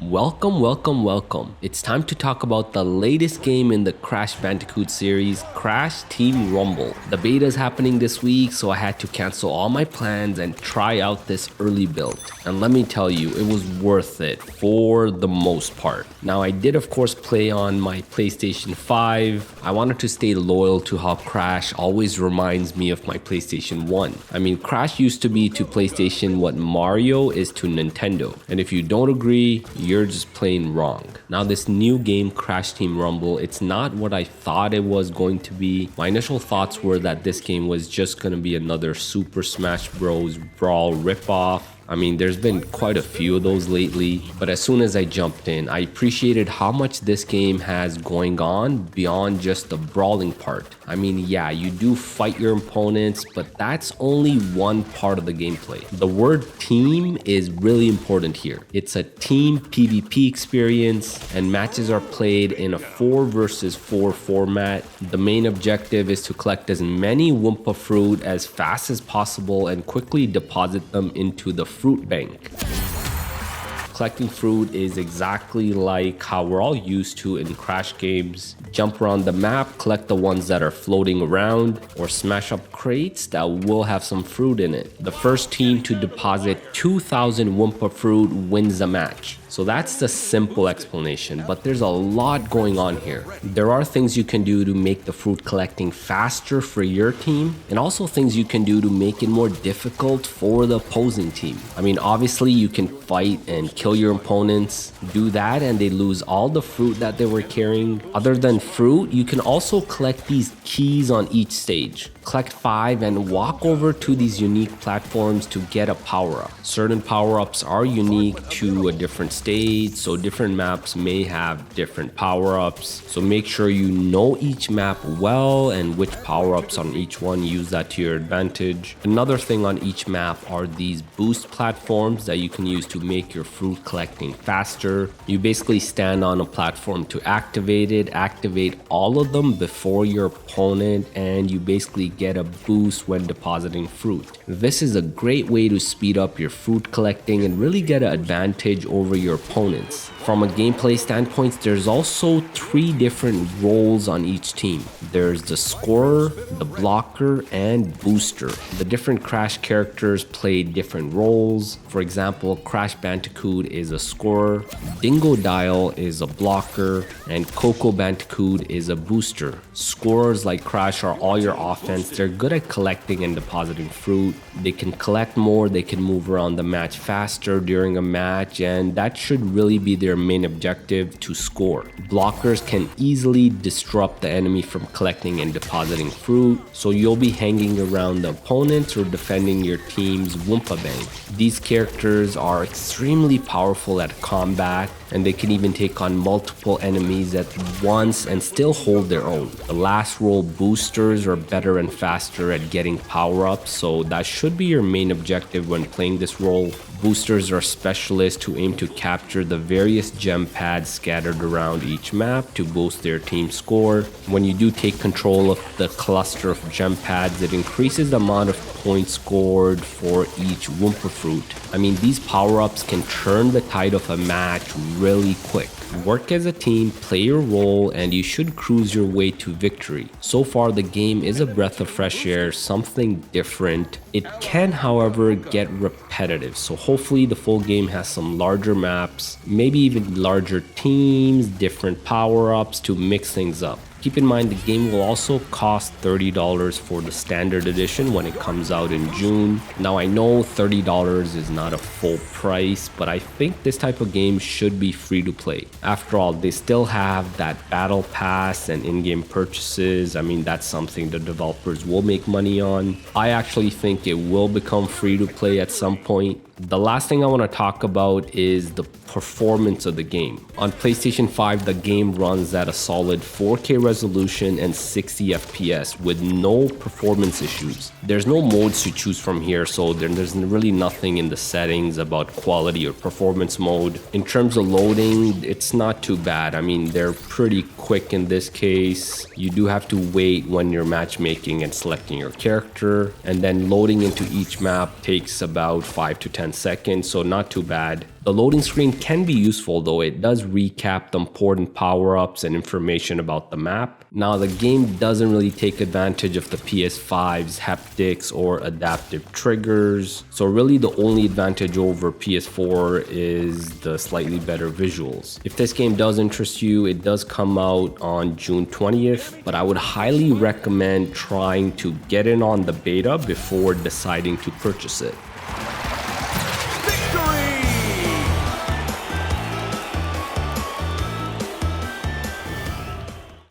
Welcome. It's time to talk about the latest game in the Crash Bandicoot series, Crash Team Rumble. The beta is happening this week, so I had to cancel all my plans and try out this early build. And let me tell you, it was worth it for the most part. Now, I did of course play on my PlayStation 5. I wanted to stay loyal to how Crash always reminds me of my PlayStation 1. I mean, Crash used to be to PlayStation what Mario is to Nintendo. And if you don't agree, you're just plain wrong. Now, this new game, Crash Team Rumble, it's not what I thought it was going to be. My initial thoughts were that this game was just going to be another Super Smash Bros. Brawl ripoff. I mean, there's been quite a few of those lately, but as soon as I jumped in, I appreciated how much this game has going on beyond just the brawling part. I mean, yeah, you do fight your opponents, but that's only one part of the gameplay. The word team is really important here. It's a team PvP experience, and matches are played in a 4 versus 4 format. The main objective is to collect as many Wumpa fruit as fast as possible and quickly deposit them into the fruit bank. Collecting fruit is exactly like how we're all used to in Crash games. Jump around the map, collect the ones that are floating around, or smash up crates that will have some fruit in it. The first team to deposit 2,000 Wumpa fruit wins the match. So that's the simple explanation, but there's a lot going on here. There are things you can do to make the fruit collecting faster for your team, and also things you can do to make it more difficult for the opposing team. I mean, obviously you can fight and kill your opponents, do that and they lose all the fruit that they were carrying. Other than fruit, you can also collect these keys on each stage. Collect 5 and walk over to these unique platforms to get a power-up. Certain power-ups are unique to a different stage, so different maps may have different power-ups. So make sure you know each map well and which power-ups on each one, use that to your advantage. Another thing on each map are these boost platforms that you can use to make your fruit collecting faster. You basically stand on a platform to activate it, activate all of them before your opponent, and you basically get a boost when depositing fruit. This is a great way to speed up your fruit collecting and really get an advantage over your opponents. From a gameplay standpoint, there's also 3 different roles on each team. There's the scorer, the blocker, and booster. The different Crash characters play different roles. For example, Crash Bandicoot is a scorer, Dingodile is a blocker, and Coco Bandicoot is a booster. Scorers like Crash are all your offense. They're good at collecting and depositing fruit. They can collect more, they can move around the match faster during a match, and that should really be their main objective, to score. Blockers can easily disrupt the enemy from collecting and depositing fruit, so you'll be hanging around the opponents or defending your team's Wumpa bank. These characters are extremely powerful at combat, and they can even take on multiple enemies at once and still hold their own. The last role, boosters, are better and faster at getting power-ups, so that should be your main objective when playing this role. Boosters are specialists who aim to capture the various gem pads scattered around each map to boost their team score. When you do take control of the cluster of gem pads, it increases the amount of points scored for each Wumpa fruit. I mean, these power-ups can turn the tide of a match really quick. Work as a team, play your role, and you should cruise your way to victory. So far, the game is a breath of fresh air, something different. It can, however, get repetitive, so hopefully the full game has some larger maps, maybe even larger teams, different power-ups to mix things up. Keep in mind, the game will also cost $30 for the standard edition when it comes out in June. Now, I know $30 is not a full price, but I think this type of game should be free to play. After all, they still have that battle pass and in-game purchases. I mean, that's something the developers will make money on. I actually think it will become free to play at some point. The last thing I want to talk about is the performance of the game. On PlayStation 5, the game runs at a solid 4K resolution and 60 FPS with no performance issues. There's no modes to choose from here, so there's really nothing in the settings about quality or performance mode. In terms of loading, it's not too bad. I mean, they're pretty quick in this case. You do have to wait when you're matchmaking and selecting your character, and then loading into each map takes about 5 to 10 seconds, so not too bad. The loading screen can be useful though. It does recap the important power-ups and information about the map. Now the game doesn't really take advantage of the PS5's haptics or adaptive triggers. So really the only advantage over PS4 is the slightly better visuals. If this game does interest you, it does come out on June 20th, but I would highly recommend trying to get in on the beta before deciding to purchase it.